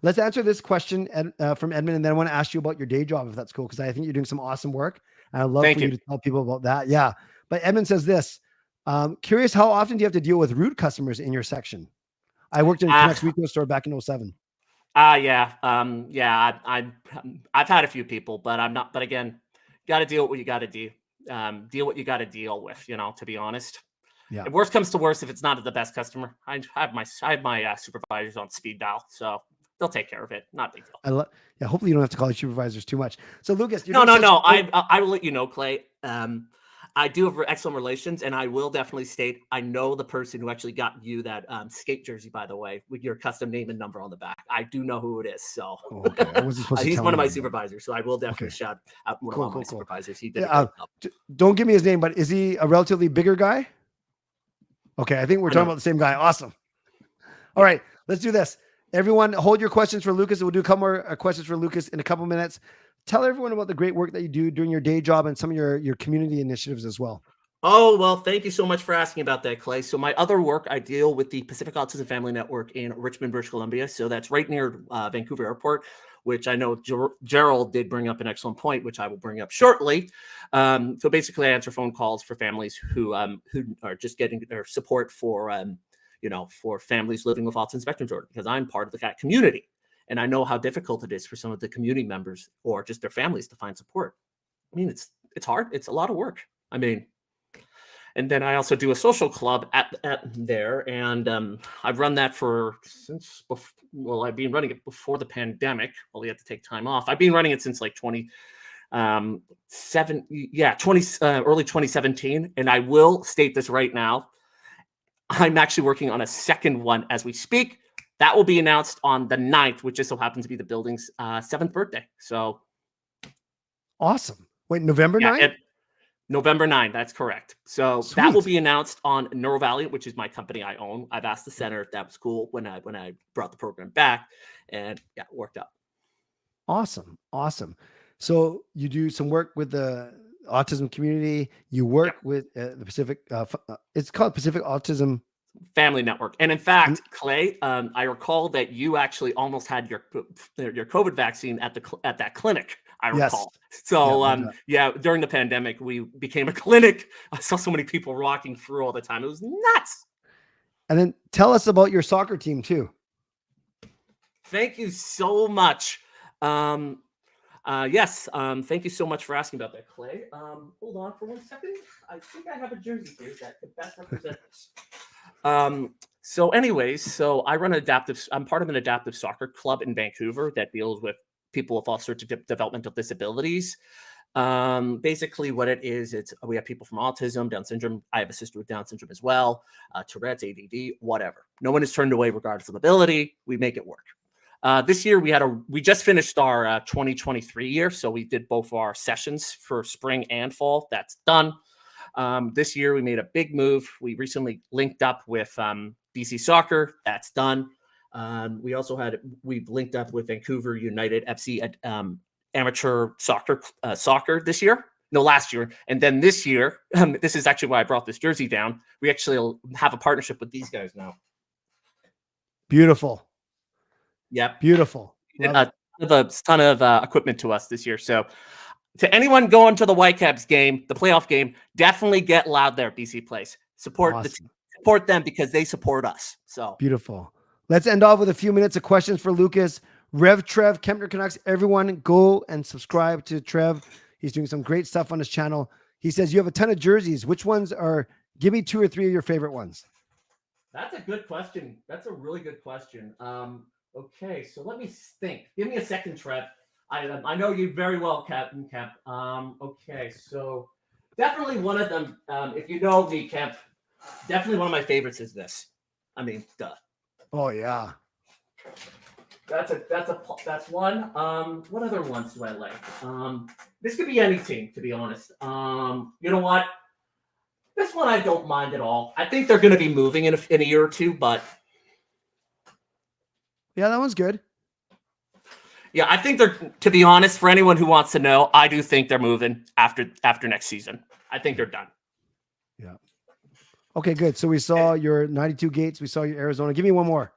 Let's answer this question from Edmund, and then I want to ask you about your day job, if that's cool, because I think you're doing some awesome work. And I'd love for you to tell people about that. Yeah. But Edmund says this, curious, how often do you have to deal with rude customers in your section? I worked in a Canucks retail store back in 2007. Yeah. I've had a few people, but I'm not, but again, got to deal with what you got to do. Deal what you got to deal with, to be honest. Yeah. If worst comes to worst, if it's not the best customer, I have my supervisors on speed dial, so they'll take care of it. Not a big deal. Yeah. Hopefully you don't have to call your supervisors too much. So Lucas, no. I will let you know, Clay. I do have excellent relations, and I will definitely state I know the person who actually got you that skate jersey, by the way, with your custom name and number on the back. I do know who it is. So he's one of my supervisors, so I will definitely shout out one of my supervisors. He did. Don't give me his name, but is he a relatively bigger guy? Okay, I think we're talking about the same guy. Awesome. All right, let's do this. Everyone, hold your questions for Lucas. We'll do a couple more questions for Lucas in a couple minutes. Tell everyone about the great work that you do during your day job and some of your community initiatives as well. Oh, well, thank you so much for asking about that, Clay. So my other work, I deal with the Pacific Autism Family Network in Richmond, British Columbia. So that's right near Vancouver Airport, which I know Gerald did bring up an excellent point, which I will bring up shortly. So basically, I answer phone calls for families who are just getting their support for, for families living with autism spectrum disorder, because I'm part of the CAT community. And I know how difficult it is for some of the community members or just their families to find support. I mean, it's hard. It's a lot of work. I mean, And then I also do a social club at there, and I've run that since well, I've been running it before the pandemic. Well, we had to take time off. I've been running it since like 20 early 2017. And I will state this right now. I'm actually working on a second one as we speak. That will be announced on the 9th, which just so happens to be the building's 7th birthday. So awesome. Wait, November 9th? November 9th, that's correct. So Sweet. That will be announced on NeuroValley, which is my company I own. I've asked the center if that was cool when I brought the program back, and yeah, it worked out. Awesome. So you do some work with the autism community. You work with the Pacific. It's called Pacific Autism Family Network. And in fact, Clay, I recall that you actually almost had your COVID vaccine at that clinic. I recall. Yes. So during the pandemic, we became a clinic. I saw so many people rocking through all the time. It was nuts. And then tell us about your soccer team too. Thank you so much. Yes. Thank you so much for asking about that, Clay. Hold on for 1 second. I think I have a jersey here that could best represent this. So I run I'm part of an adaptive soccer club in Vancouver that deals with people with all sorts of developmental disabilities. Basically what it is, we have people from autism, Down syndrome. I have a sister with Down syndrome as well, Tourette's, ADD, whatever. No one is turned away regardless of ability. We make it work. This year we just finished our 2023 year. So we did both our sessions for spring and fall. That's done. This year we made a big move. We recently linked up with BC Soccer. That's done. We've linked up with Vancouver United FC at amateur soccer this year. No, last year. And then this year, this is actually why I brought this jersey down. We actually have a partnership with these guys now. Beautiful. Yep. Beautiful. A ton of equipment to us this year. So to anyone going to the Whitecaps game, the playoff game, definitely get loud there, BC Place. Support them because they support us. So beautiful. Let's end off with a few minutes of questions for Lucas. Rev Trev, Kempner Canucks. Everyone go and subscribe to Trev. He's doing some great stuff on his channel. He says, you have a ton of jerseys. Which ones give me 2 or 3 of your favorite ones. That's a good question. That's a really good question. Okay, so let me think. Give me a second, Trev. I know you very well, Captain Kemp. Okay, so definitely one of them. If you know me, Kemp, definitely one of my favorites is this. I mean, duh. Oh yeah, that's one. What other ones do I like? This could be any team, to be honest. You know what? This one I don't mind at all. I think they're going to be moving in a year or two, but yeah, that one's good. Yeah, I think to be honest, for anyone who wants to know, I do think they're moving after next season. I think they're done. Yeah. Okay, good. So we saw your 92 Gates. We saw your Arizona. Give me one more.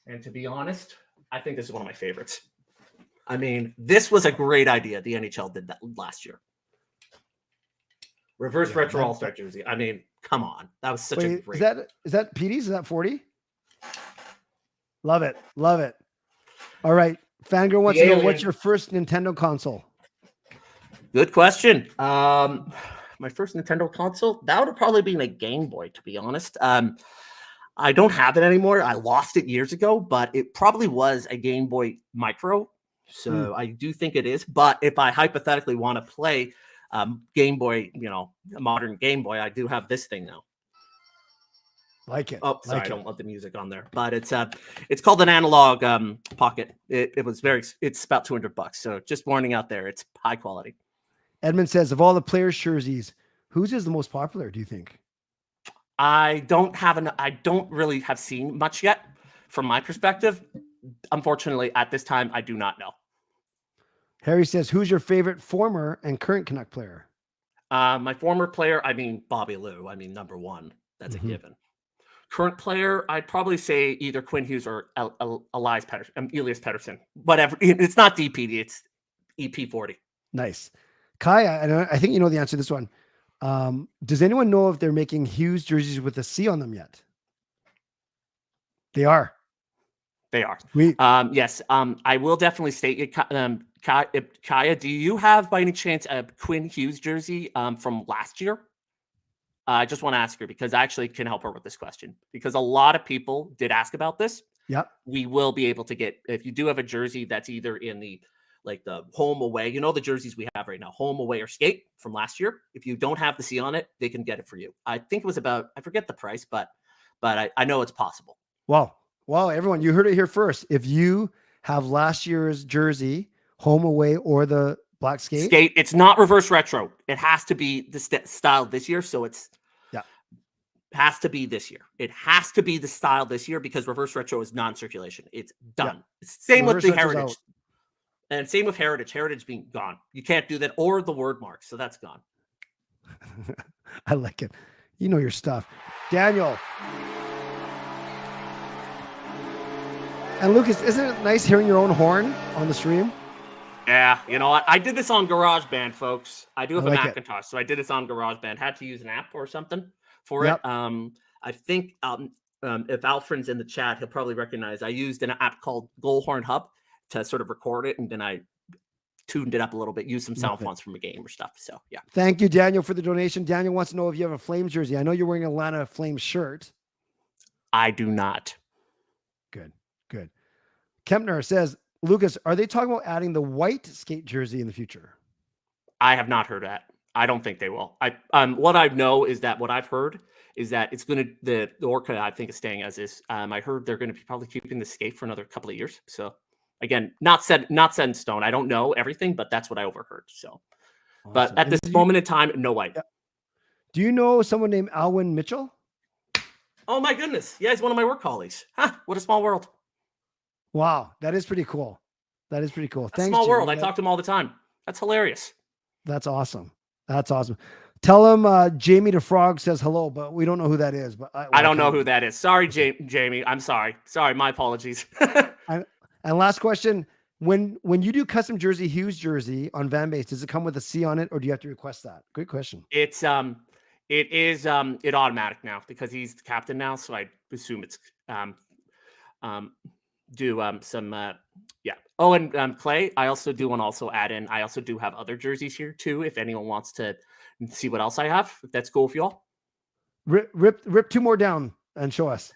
And to be honest, I think this is one of my favorites. I mean, this was a great idea. The NHL did that last year. Reverse retro all-star jersey. I mean, come on. That was such a great... Is that PD's? Is that 40? Love it. Love it. All right. Fangirl wants to know, what's your first Nintendo console? Good question. My first Nintendo console, that would have probably been a Game Boy, to be honest. I don't have it anymore. I lost it years ago, but it probably was a Game Boy Micro. So I do think it is. But if I hypothetically want to play Game Boy, a modern Game Boy, I do have this thing now. Like it. Oh, sorry, I don't love the music on there, but it's called an analog pocket. It's about $200. So just warning out there, it's high quality. Edmund says, of all the players' jerseys, whose is the most popular, do you think? I don't really have seen much yet from my perspective. Unfortunately, at this time, I do not know. Harry says, who's your favorite former and current Canuck player? My former player, Bobby Lou. Number one. That's a given. Current player, I'd probably say either Quinn Hughes or Elias Pettersson. Whatever. It's not DPD. It's EP40. Nice. Kai, I think you know the answer to this one. Does anyone know if they're making Hughes jerseys with a C on them yet? They are. They are. Sweet. Yes. I will definitely state it. Kaya, do you have by any chance a Quinn Hughes jersey from last year? I just want to ask her because I actually can help her with this question because a lot of people did ask about this. Yep. We will be able to get, if you do have a jersey that's either in the home away, the jerseys we have right now, home away or skate from last year. If you don't have the C on it, they can get it for you. I think it was about, I forget the price, but I know it's possible. Wow. Everyone, you heard it here first. If you have last year's jersey, home away or the black skate, it's not reverse retro. It has to be the style this year. So has to be this year. It has to be the style this year because reverse retro is non-circulation. It's done. Yeah. Same with the Heritage. And same with Heritage being gone. You can't do that or the word mark. So that's gone. I like it. You know your stuff. Daniel. And Lucas, isn't it nice hearing your own horn on the stream? Yeah, you know what? I did this on GarageBand, folks. I do have a Macintosh, so I did this on GarageBand. Had to use an app or something for it. I think if Alfred's in the chat, he'll probably recognize I used an app called Goalhorn Hub to sort of record it, and then I tuned it up a little bit, used some sound fonts from a game or stuff. So, yeah. Thank you, Daniel, for the donation. Daniel wants to know if you have a Flames jersey. I know you're wearing an Atlanta Flames shirt. I do not. Good. Kempner says, Lucas, are they talking about adding the white skate jersey in the future? I have not heard that. I don't think they will. What I know is that what I've heard is that it's going to the Orca. I think is staying as is. I heard they're going to be probably keeping the skate for another couple of years. So again, not set in stone. I don't know everything, but that's what I overheard. So, awesome. But at this moment in time, no white. Yeah. Do you know someone named Alwyn Mitchell? Oh my goodness! Yeah, he's one of my work colleagues. What a small world. Wow, that is pretty cool. Thanks, small world. I talk to him all the time. That's hilarious. That's awesome. Tell him Jamie the Frog says hello, but we don't know who that is. But I don't know who that is. Sorry, Jamie. I'm sorry. My apologies. And last question: when you do custom jersey, Hughes jersey on Van Base, does it come with a C on it, or do you have to request that? Great question. It is automatic now because he's the captain now, so I assume it's yeah. Oh, and Clay, I also do want to also add in. I also do have other jerseys here too. If anyone wants to see what else I have, if that's cool with you all. Rip two more down and show us.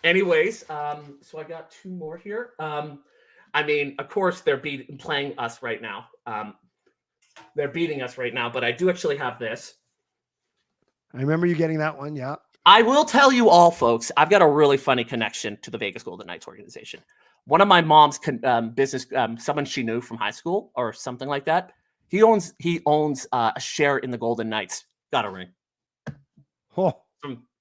Anyways, so I got two more here. I mean, of course, they're playing us right now. They're beating us right now, but I do actually have this. I remember you getting that one. Yeah. I will tell you all, folks, I've got a really funny connection to the Vegas Golden Knights organization. One of my mom's business, someone she knew from high school or something like that. He owns a share in the Golden Knights. Got a ring. Oh.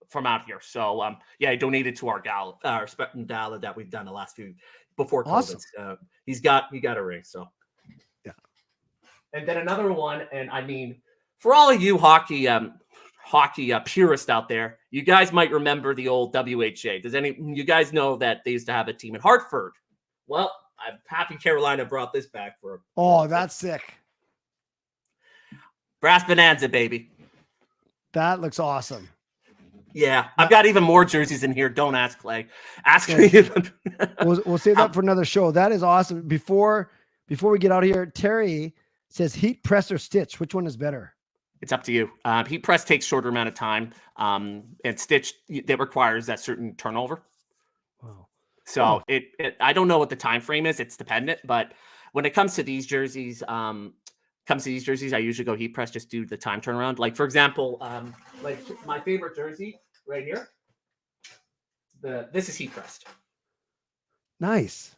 From out here. So yeah, I donated to our gala that we've done the last few before COVID. Awesome. He got a ring. So yeah. And then another one, and I mean, for all of you hockey purists out there, you guys might remember the old WHA. You guys know that they used to have a team in Hartford? Well, I'm happy Carolina brought this back for. Oh, that's sick. Brass Bonanza, baby. That looks awesome. Yeah, I've got even more jerseys in here. Don't ask Clay. Ask me. We'll save that for another show. That is awesome. Before we get out of here, Terry says heat press or stitch. Which one is better? It's up to you. Heat press takes shorter amount of time. And stitch that requires that certain turnover. Wow. So I don't know what the time frame is. It's dependent, but when it comes to these jerseys, I usually go heat press, just do the time turnaround. Like for example, like my favorite jersey right here. This is heat pressed. Nice.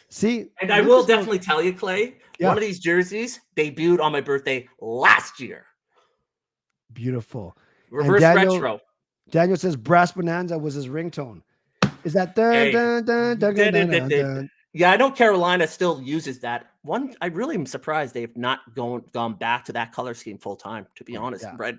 See, and I will definitely tell you, Clay, one of these jerseys debuted on my birthday last year. Beautiful. Reverse retro. Daniel says Brass Bonanza was his ringtone. Is that dun, dun, dun, dun, dun, dun, dun, dun. Yeah, I know Carolina still uses that one. I really am surprised they have not gone back to that color scheme full time. To be honest, yeah.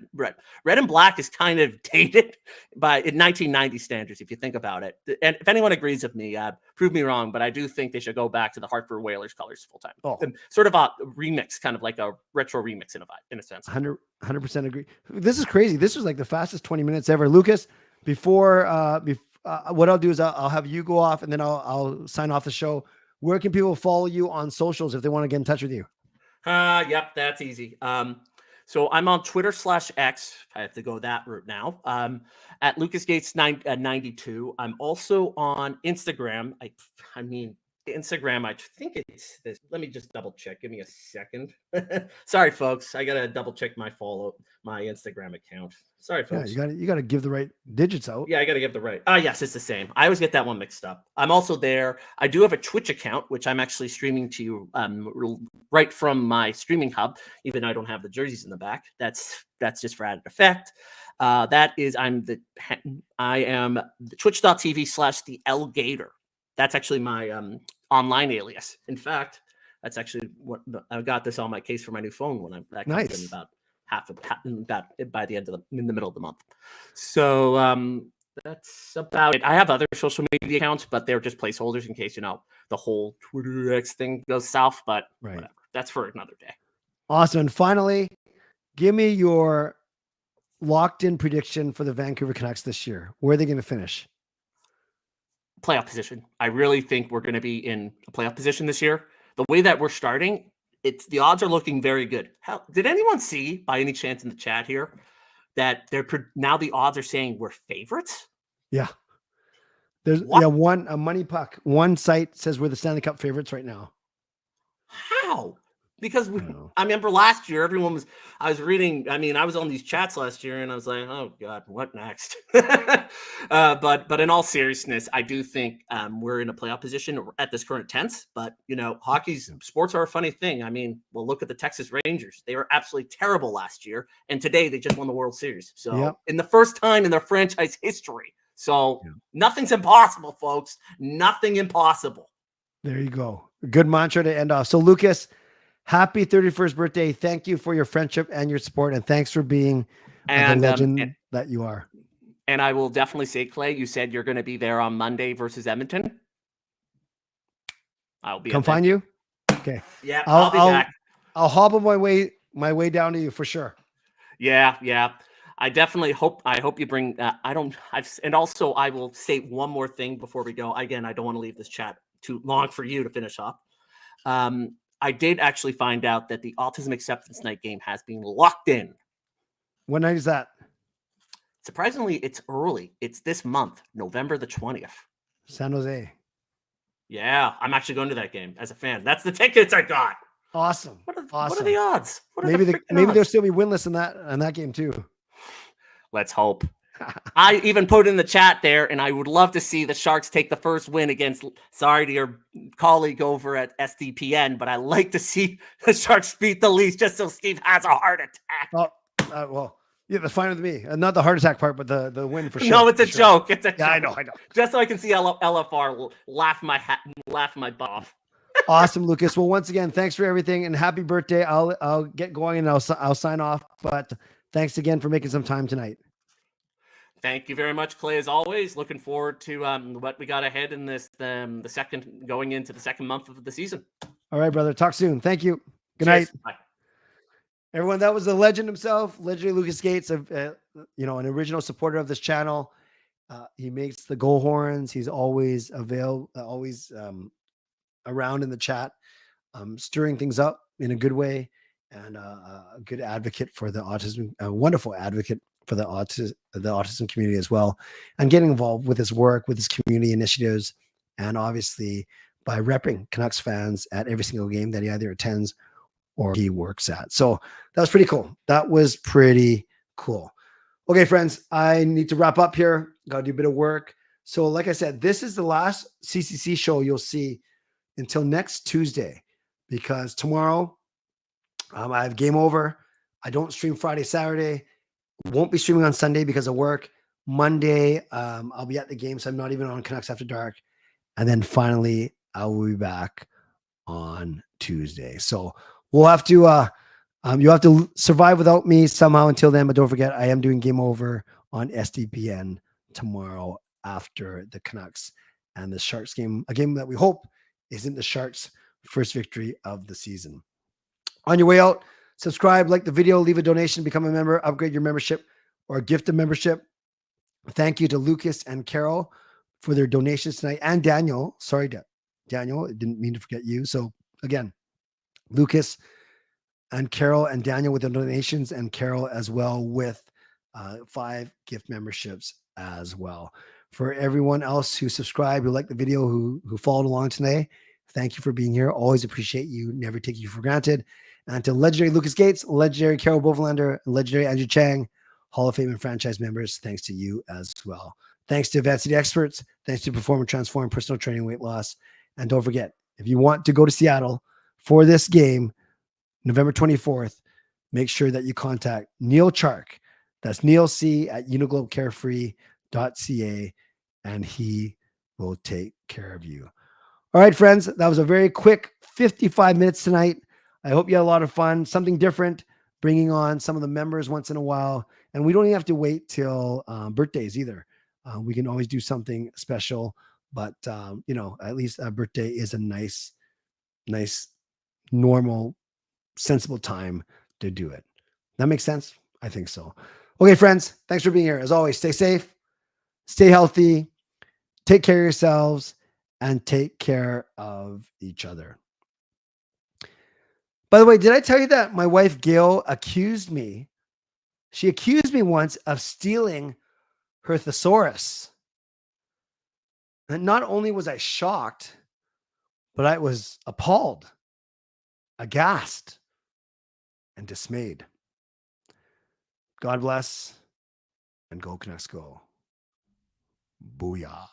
red and black is kind of dated in 1990 standards, if you think about it. And if anyone agrees with me, prove me wrong. But I do think they should go back to the Hartford Whalers colors full time. Oh. Sort of a remix, kind of like a retro remix in a sense. 100% agree. This is crazy. This was like the fastest 20 minutes ever, Lucas. Before what I'll do is I'll have you go off and then I'll sign off the show. Where can people follow you on socials if they want to get in touch with you? Yep, that's easy. So I'm on Twitter/X. I have to go that route now. At LucasGates92. I'm also on Instagram. I mean, Instagram, I think it's this. Let me just double check. Give me a second. Sorry, folks. I gotta double check my Instagram account. Sorry, folks. Yeah, you gotta give the right digits out. Yeah, I gotta give the right. Yes, it's the same. I always get that one mixed up. I'm also there. I do have a Twitch account, which I'm actually streaming to you right from my streaming hub, even though I don't have the jerseys in the back. That's just for added effect. That is, I am the twitch.tv/the L Gator. That's actually my online alias. In fact, that's actually what I got this on my case for my new phone when that comes in about by the end of in the middle of the month. So that's about it. I have other social media accounts, but they're just placeholders in case the whole Twitter X thing goes south. But whatever, that's for another day. Awesome. And finally, give me your locked-in prediction for the Vancouver Canucks this year. Where are they going to finish? Playoff position. I really think we're going to be in a playoff position this year. The way that we're starting, the odds are looking very good. Did anyone see, by any chance, in the chat here, that now the odds are saying we're favorites? Yeah. There's a money puck. One site says we're the Stanley Cup favorites right now. How? Because I remember last year, I was on these chats last year and I was like, oh God, what next? But in all seriousness, I do think we're in a playoff position at this current tense, but sports are a funny thing. I mean, well, look at the Texas Rangers. They were absolutely terrible last year. And today they just won the World Series. So in the first time in their franchise history. So nothing's impossible, folks. Nothing impossible. There you go. Good mantra to end off. So Lucas, happy 31st birthday. Thank you for your friendship and your support. And thanks for being the legend that you are. And I will definitely say, Clay, you said you're going to be there on Monday versus Edmonton. I'll be. Come find you. Okay. Yeah, I'll be back. I'll hobble my way down to you for sure. Yeah. I definitely hope you bring, and also I will say one more thing before we go. Again, I don't want to leave this chat too long for you to finish off. I did actually find out that the Autism Acceptance Night game has been locked in. What night is that? Surprisingly, it's early. It's this month, November the 20th. San Jose. Yeah, I'm actually going to that game as a fan. That's the tickets I got. Awesome. What are the odds? Maybe they'll still be winless in that game too. Let's hope. I even put in the chat there, and I would love to see the Sharks take the first win against, sorry to your colleague over at SDPN, but I like to see the Sharks beat the Leafs just so Steve has a heart attack. That's fine with me. Not the heart attack part, but the win for sure. No, it's a joke. It's a joke. I know. Just so I can see LFR laugh my butt off. Awesome, Lucas. Well, once again, thanks for everything and happy birthday. I'll get going and I'll sign off, but thanks again for making some time tonight. Thank you very much, Clay. As always, looking forward to what we got ahead in this going into the second month of the season. All right, brother. Talk soon. Thank you. Good night. Bye. Everyone, that was the legend himself, legendary Lucas Gates, an original supporter of this channel. He makes the goal horns. He's always around in the chat, stirring things up in a good way, and a good advocate for the autism, a wonderful advocate for the autism community as well, and getting involved with his work, with his community initiatives, and obviously by repping Canucks fans at every single game that he either attends or he works at. So that was pretty cool. Okay, friends, I need to wrap up here. Got to do a bit of work. So like I said, this is the last CCC show you'll see until next Tuesday, because tomorrow I have game over. I don't stream Friday, Saturday. Won't be streaming on Sunday because of work. Monday, I'll be at the game, so I'm not even on Canucks After Dark. And then finally, I will be back on Tuesday. So we'll have to, you'll have to survive without me somehow until then. But don't forget, I am doing Game Over on SDPN tomorrow after the Canucks and the Sharks game, a game that we hope isn't the Sharks' first victory of the season. On your way out, subscribe, like the video, leave a donation, become a member, upgrade your membership, or gift a membership. Thank you to Lucas and Carol for their donations tonight, and Daniel. Sorry, Daniel, I didn't mean to forget you. So again, Lucas, and Carol and Daniel with the donations, and Carol as well with 5 gift memberships as well. For everyone else who subscribed, who liked the video, who followed along today, thank you for being here. Always appreciate you. Never take you for granted. And to legendary Lucas Gates, legendary Carol Bovenlander, legendary Andrew Chang, Hall of Fame and franchise members, thanks to you as well. Thanks to Advanced City Experts. Thanks to Perform and Transform Personal Training Weight Loss. And don't forget, if you want to go to Seattle for this game, November 24th, make sure that you contact Neil Chark. That's Neil C at uniglobecarefree.ca, and he will take care of you. All right, friends, that was a very quick 55 minutes tonight. I hope you had a lot of fun, something different, bringing on some of the members once in a while. And we don't even have to wait till birthdays either. We can always do something special, but at least a birthday is a nice, normal, sensible time to do it. That makes sense? I think so. Okay, friends, thanks for being here. As always, stay safe, stay healthy, take care of yourselves, and take care of each other. By the way, did I tell you that my wife Gail accused me? She accused me once of stealing her thesaurus. And not only was I shocked, but I was appalled, aghast, and dismayed. God bless, and go Canucks go. Booyah.